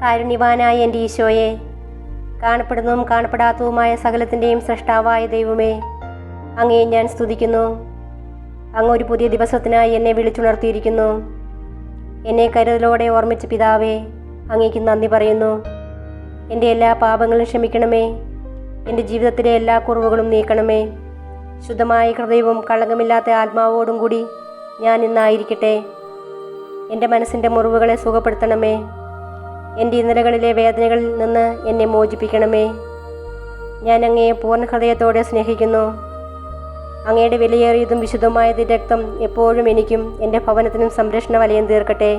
കാരുണ്യവാനായ എൻ്റെ ഈശോയെ, കാണപ്പെടുന്നതും കാണപ്പെടാത്തതുമായ സകലത്തിൻ്റെയും സൃഷ്ടാവായ ദൈവമേ, അങ്ങയെ ഞാൻ സ്തുതിക്കുന്നു. അങ്ങ് ഒരു പുതിയ ദിവസത്തിനായി എന്നെ വിളിച്ചുണർത്തിയിരിക്കുന്നു. എന്നെ കരുതലോടെ ഓർമ്മിച്ച പിതാവേ, അങ്ങേക്ക് നന്ദി പറയുന്നു. എൻ്റെ എല്ലാ പാപങ്ങളും ക്ഷമിക്കണമേ. എൻ്റെ ജീവിതത്തിലെ എല്ലാ കുറവുകളും നീക്കണമേ. ശുദ്ധമായ ഹൃദയവും കളങ്കമില്ലാത്ത ആത്മാവോടും കൂടി ഞാൻ ഇന്നായിരിക്കട്ടെ. എൻ്റെ മനസ്സിൻ്റെ മുറിവുകളെ സുഖപ്പെടുത്തണമേ. എൻ്റെ ഇന്നലകളിലെ വേദനകളിൽ നിന്ന് എന്നെ മോചിപ്പിക്കണമേ. ഞാൻ അങ്ങയെ പൂർണ്ണ ഹൃദയത്തോടെ സ്നേഹിക്കുന്നു. അങ്ങയുടെ വിലയേറിയതും വിശുദ്ധമായ രക്തം എപ്പോഴും എനിക്കും എൻ്റെ ഭവനത്തിനും സംരക്ഷണ വലയം തീർക്കട്ടെ.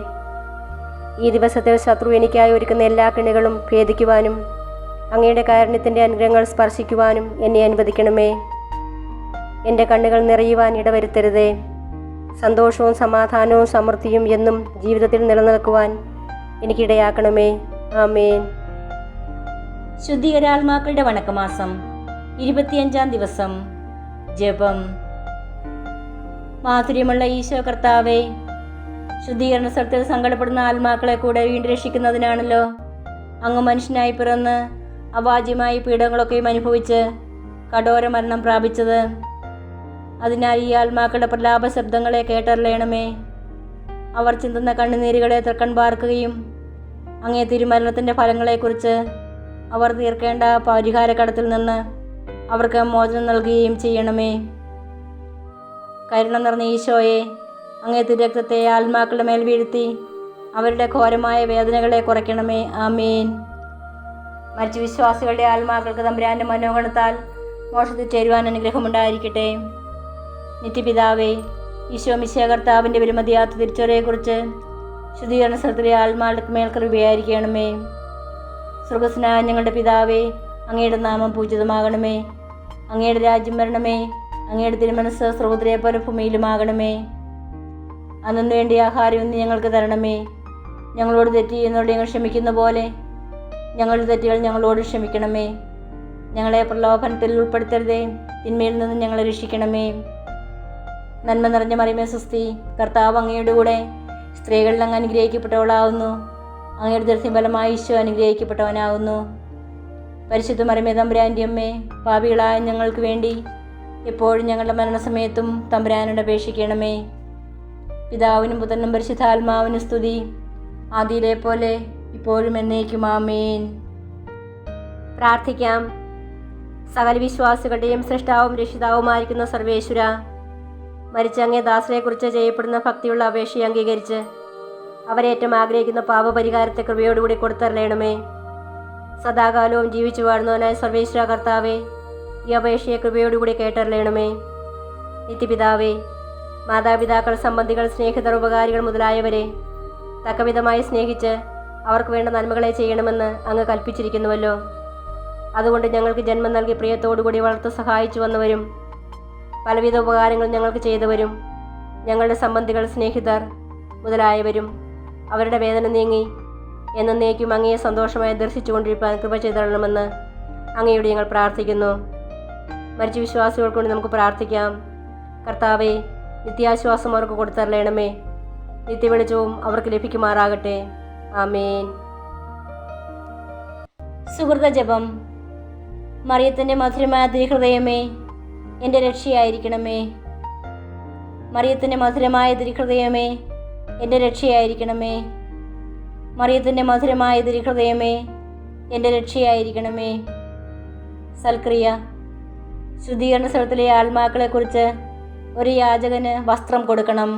ഈ ദിവസത്തിൽ ശത്രു എനിക്കായി ഒരുക്കുന്ന എല്ലാ കെണികളും ഭേദിക്കുവാനും അങ്ങയുടെ കാരുണ്യത്തിൻ്റെ അനുഗ്രഹങ്ങൾ സ്പർശിക്കുവാനും എന്നെ അനുവദിക്കണമേ. എൻ്റെ കണ്ണുകൾ നിറയുവാൻ ഇടവരുത്തരുതേ. സന്തോഷവും സമാധാനവും സമൃദ്ധിയും എന്നും ജീവിതത്തിൽ നിലനിൽക്കുവാൻ എനിക്കിടയാക്കണമേ. ആമേൻ. ശുദ്ധീകരാത്മാക്കളുടെ വണക്കമാസം 25-ാം ദിവസം. ജപം. മാധുര്യമുള്ള ഈശോ കർത്താവേ, ശുദ്ധീകരണ സ്ഥലത്തിൽ സങ്കടപ്പെടുന്ന ആത്മാക്കളെ കൂടെ വീണ്ടും രക്ഷിക്കുന്നതിനാണല്ലോ അങ്ങ് മനുഷ്യനായി പിറന്ന് അവാജ്യമായ പീഡകളൊക്കെയും അനുഭവിച്ച് കഠോര മരണം പ്രാപിച്ചത്. അതിനാൽ ഈ ആത്മാക്കളുടെ പ്രലാപ ശബ്ദങ്ങളെ കേട്ടറിയണമേ. അവർ ചിന്തുന്ന കണ്ണുനീരുകളെ തൃക്കൺ പാർക്കുകയും അങ്ങേ തിരുമരണത്തിൻ്റെ ഫലങ്ങളെക്കുറിച്ച് അവർ തീർക്കേണ്ട പരിഹാരക്കടത്തിൽ നിന്ന് അവർക്ക് മോചനം നൽകുകയും ചെയ്യണമേ. കരുണ നിറഞ്ഞ ഈശോയെ, അങ്ങേ തിരുരക്തത്തെ ആത്മാക്കളുടെ മേൽ വീഴ്ത്തി അവരുടെ ഘോരമായ വേദനകളെ കുറയ്ക്കണമേ. ആമേൻ. മരിച്ച വിശ്വാസികളുടെ ആത്മാക്കൾക്ക് തമ്പുരാൻ്റെ മനോഗണത്താൽ മോക്ഷത്തിൽ ചേരുവാൻ അനുഗ്രഹമുണ്ടായിരിക്കട്ടെ. നിത്യപിതാവേ, ഈശോ മിശിഹാ കർത്താവിൻ്റെ വിലമതിയാത്ത തിരിച്ചറിയെക്കുറിച്ച് ശുദ്ധീകരണ സ്ഥലത്തിലെ ആത്മാക്കളുടെ മേൽ കൃപയായിരിക്കണമേ. സ്വർഗ്ഗസ്ഥനായ ഞങ്ങളുടെ പിതാവേ, അങ്ങയുടെ നാമം പൂജിതമാകണമേ. അങ്ങയുടെ രാജ്യം വരണമേ. അങ്ങയുടെ തിരുമനസ്സ് സ്വർഗ്ഗത്തിലെ പോലെ ഭൂമിയിലുമാകണമേ. അന്നു വേണ്ടി ആഹാരം ഇന്ന് ഞങ്ങൾക്ക് തരണമേ. ഞങ്ങളോട് തെറ്റ് ചെയ്യുന്നവരോട് ഞങ്ങൾ ക്ഷമിക്കുന്ന പോലെ ഞങ്ങളുടെ തെറ്റുകൾ ഞങ്ങളോട് ക്ഷമിക്കണമേ. ഞങ്ങളെ പ്രലോഭനത്തിൽ ഉൾപ്പെടുത്തരുതേ, തിന്മയിൽ നിന്ന് ഞങ്ങളെ രക്ഷിക്കണമേ. നന്മ നിറഞ്ഞ മറിയമേ സ്വസ്തി, കർത്താവ് അങ്ങയുടെ കൂടെ സ്ത്രീകളിൽ അങ്ങ് അനുഗ്രഹിക്കപ്പെട്ടവളാവുന്നു. അങ്ങയുടെ ദൃശ്യഫലമായി ഈശോ അനുഗ്രഹിക്കപ്പെട്ടവനാവുന്നു. പരിശുദ്ധ മറിയമേ തമ്പുരാൻ്റെ അമ്മേ, പാപികളായ ഞങ്ങൾക്ക് വേണ്ടി എപ്പോഴും ഞങ്ങളുടെ മരണസമയത്തും തമ്പുരാനോട് അപേക്ഷിക്കണമേ. പിതാവിനും പുത്രനും പരിശുദ്ധാത്മാവിനും സ്തുതി, ആദിയിലെ പോലെ ഇപ്പോഴും എന്നേക്കും. ആമേൻ. പ്രാർത്ഥിക്കാം. സകല വിശ്വാസികളുടെയും സൃഷ്ടാവും രക്ഷിതാവുമായിരിക്കുന്ന സർവേശ്വര, മരിച്ച അങ്ങേ ദാസനെക്കുറിച്ച് ചെയ്യപ്പെടുന്ന ഭക്തിയുള്ള അപേക്ഷയെ അംഗീകരിച്ച് അവരേറ്റവും ആഗ്രഹിക്കുന്ന പാപപരിഹാരത്തെ കൃപയോടുകൂടി കൊടുത്തറിയണമേ. സദാകാലവും ജീവിച്ചു വാഴുന്നവനായ സർവേശ്വര കർത്താവേ, ഈ അപേക്ഷയെ കൃപയോടുകൂടി കേട്ടറിയണമേ. നിത്യപിതാവേ, മാതാപിതാക്കൾ, സംബന്ധികൾ, സ്നേഹിതർ, ഉപകാരികൾ മുതലായവരെ തക്കവിധമായി സ്നേഹിച്ച് അവർക്ക് വേണ്ട നന്മകളെ ചെയ്യണമെന്ന് അങ്ങ് കൽപ്പിച്ചിരിക്കുന്നുവല്ലോ. അതുകൊണ്ട് ഞങ്ങൾക്ക് ജന്മം നൽകി പ്രിയത്തോടുകൂടി വളർത്തു സഹായിച്ചു വന്നവരും പലവിധ ഉപകാരങ്ങൾ ഞങ്ങൾക്ക് ചെയ്തവരും ഞങ്ങളുടെ സംബന്ധികൾ, സ്നേഹിതർ മുതലായവരും അവരുടെ വേദന നീങ്ങി എന്നേക്കും അങ്ങയെ സന്തോഷമായി ദർശിച്ചുകൊണ്ടിരിക്കാൻ കൃപ ചെയ്തരണമെന്ന് അങ്ങയോട് ഞങ്ങൾ പ്രാർത്ഥിക്കുന്നു. മരിച്ച വിശ്വാസികൾക്ക് വേണ്ടി നമുക്ക് പ്രാർത്ഥിക്കാം. കർത്താവേ, നിത്യാശ്വാസം അവർക്ക് കൊടുത്തരളയണമേ. നിത്യവെളിച്ചവും അവർക്ക് ലഭിക്കുമാറാകട്ടെ. ആമേൻ. സുഹൃത ജപം. മറിയത്തിൻ്റെ മധുരമായ തിരുഹൃദയമേ, എൻ്റെ രക്ഷയായിരിക്കണമേ. മറിയത്തിൻ്റെ മധുരമായ തിരുഹൃദയമേ, എൻ്റെ രക്ഷയായിരിക്കണമേ. മറിയത്തിൻ്റെ മധുരമായ തിരുഹൃദയമേ, എൻ്റെ രക്ഷയായിരിക്കണമേ. സൽക്രിയ. ശുദ്ധീകരണ സ്ഥലത്തിലെ ആത്മാക്കളെക്കുറിച്ച് ഒരു യാചകന് വസ്ത്രം കൊടുക്കണം.